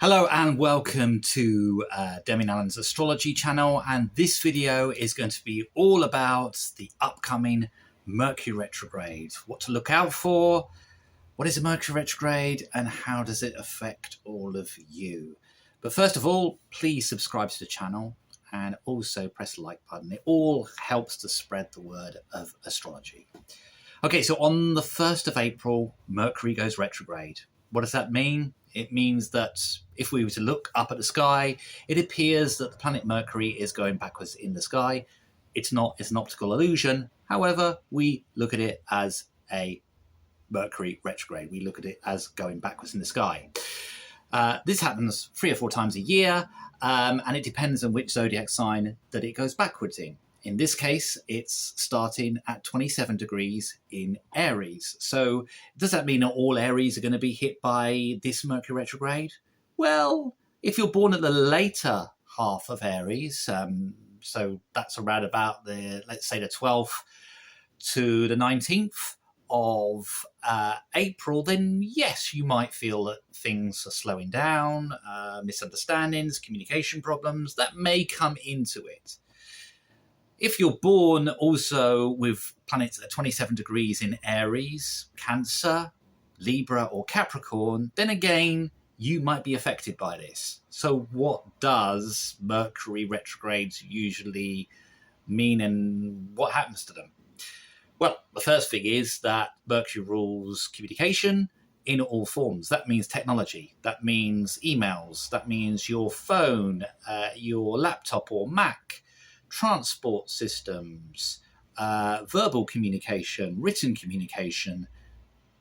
Hello and welcome to Demian Allan's Astrology channel, and this video is going to be all about the upcoming Mercury Retrograde, what to look out for, what is a Mercury Retrograde and how does it affect all of you. But first of all, please subscribe to the channel and also press the like button. It all helps to spread the word of astrology. Okay, so on the 1st of April, Mercury goes retrograde. What does that mean? It means that if we were to look up at the sky, it appears that the planet Mercury is going backwards in the sky. It's not, it's an optical illusion. However, we look at it as a Mercury retrograde. We look at it as going backwards in the sky. This happens 3 or 4 times a year, and it depends on which zodiac sign that it goes backwards in. In this case, it's starting at 27 degrees in Aries. So does that mean that all Aries are going to be hit by this Mercury retrograde? Well, if you're born at the later half of Aries, so that's around about the, let's say the 12th to the 19th of April, then yes, you might feel that things are slowing down, misunderstandings, communication problems, that may come into it. If you're born also with planets at 27 degrees in Aries, Cancer, Libra or Capricorn, then again, you might be affected by this. So what does Mercury retrogrades usually mean and what happens to them? Well, the first thing is that Mercury rules communication in all forms. That means technology, that means emails, that means your phone, your laptop or Mac, transport systems, verbal communication, written communication,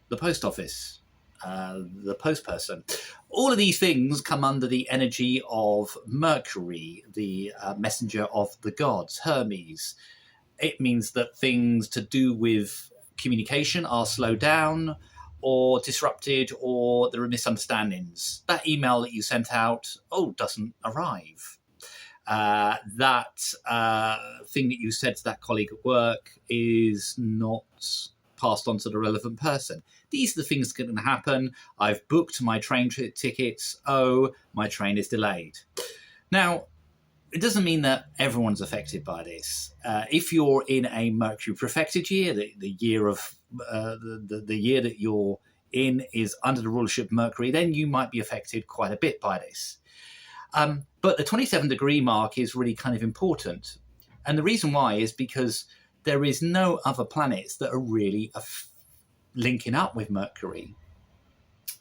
the post office, the post person. All of these things come under the energy of Mercury, the messenger of the gods, Hermes. It means that things to do with communication are slowed down or disrupted, or there are misunderstandings. That email that you sent out, doesn't arrive. That thing that you said to that colleague at work is not passed on to the relevant person. These are the things that are going to happen. I've booked my train tickets. Oh, my train is delayed. Now, it doesn't mean that everyone's affected by this. If you're in a Mercury profected year, the year of the year that you're in is under the rulership of Mercury, then you might be affected quite a bit by this. But the 27 degree mark is really kind of important. And the reason why is because there is no other planets that are really linking up with Mercury.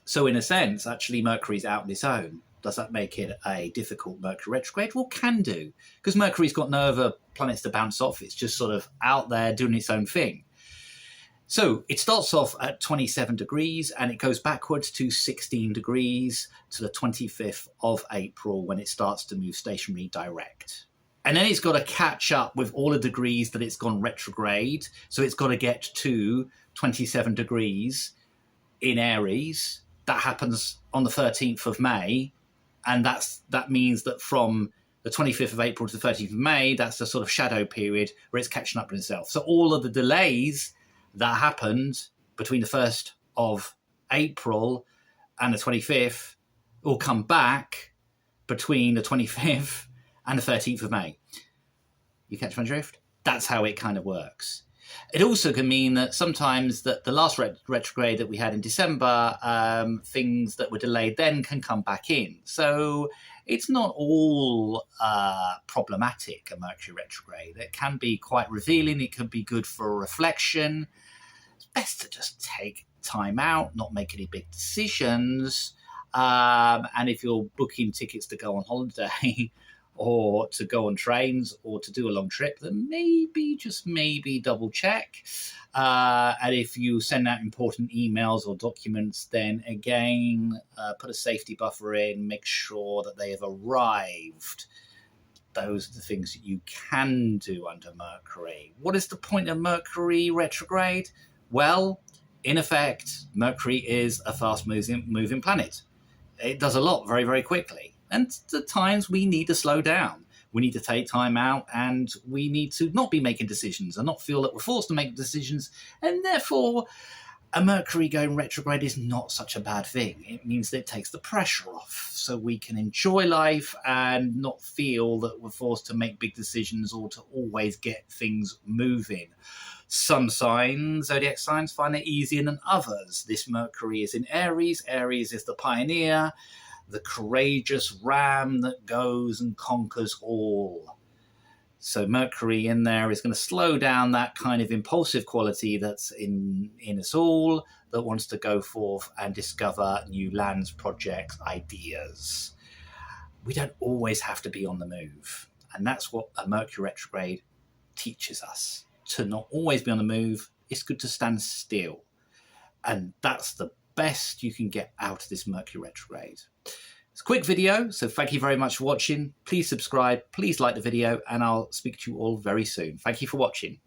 So in a sense, actually, Mercury's out on its own. Does that make it a difficult Mercury retrograde? Well, can do, because Mercury's got no other planets to bounce off. It's just sort of out there doing its own thing. So it starts off at 27 degrees and it goes backwards to 16 degrees to the 25th of April when it starts to move stationary direct. And then it's got to catch up with all the degrees that it's gone retrograde. So it's got to get to 27 degrees in Aries. That happens on the 13th of May. And that means that from the 25th of April to the 13th of May, that's the sort of shadow period where it's catching up with itself. So all of the delays that happened between the 1st of April and the 25th will come back between the 25th and the 13th of May. You catch my drift? That's how it kind of works. It also can mean that sometimes that the last retrograde that we had in December, things that were delayed then can come back in. So it's not all problematic, a Mercury retrograde. It can be quite revealing. It can be good for reflection. It's best to just take time out, not make any big decisions. And if you're booking tickets to go on holiday or to go on trains or to do a long trip, then maybe, just maybe double check. And if you send out important emails or documents, then again, put a safety buffer in, make sure that they have arrived. Those are the things that you can do under Mercury. What is the point of Mercury retrograde? Well, in effect, Mercury is a fast-moving planet. It does a lot very, very quickly. And at times we need to slow down. We need to take time out and we need to not be making decisions and not feel that we're forced to make decisions. And therefore, A Mercury going retrograde is not such a bad thing. It means that it takes the pressure off, so we can enjoy life and not feel that we're forced to make big decisions or to always get things moving. Some zodiac signs, find it easier than others. This Mercury is in Aries. Aries is the pioneer, the courageous ram that goes and conquers all. So Mercury in there is going to slow down that kind of impulsive quality that's in us all, that wants to go forth and discover new lands, projects, ideas. We don't always have to be on the move. And that's what a Mercury retrograde teaches us. To not always be on the move, it's good to stand still. And that's the best you can get out of this Mercury retrograde. It's a quick video, so thank you very much for watching. Please subscribe, please like the video, and I'll speak to you all very soon. Thank you for watching.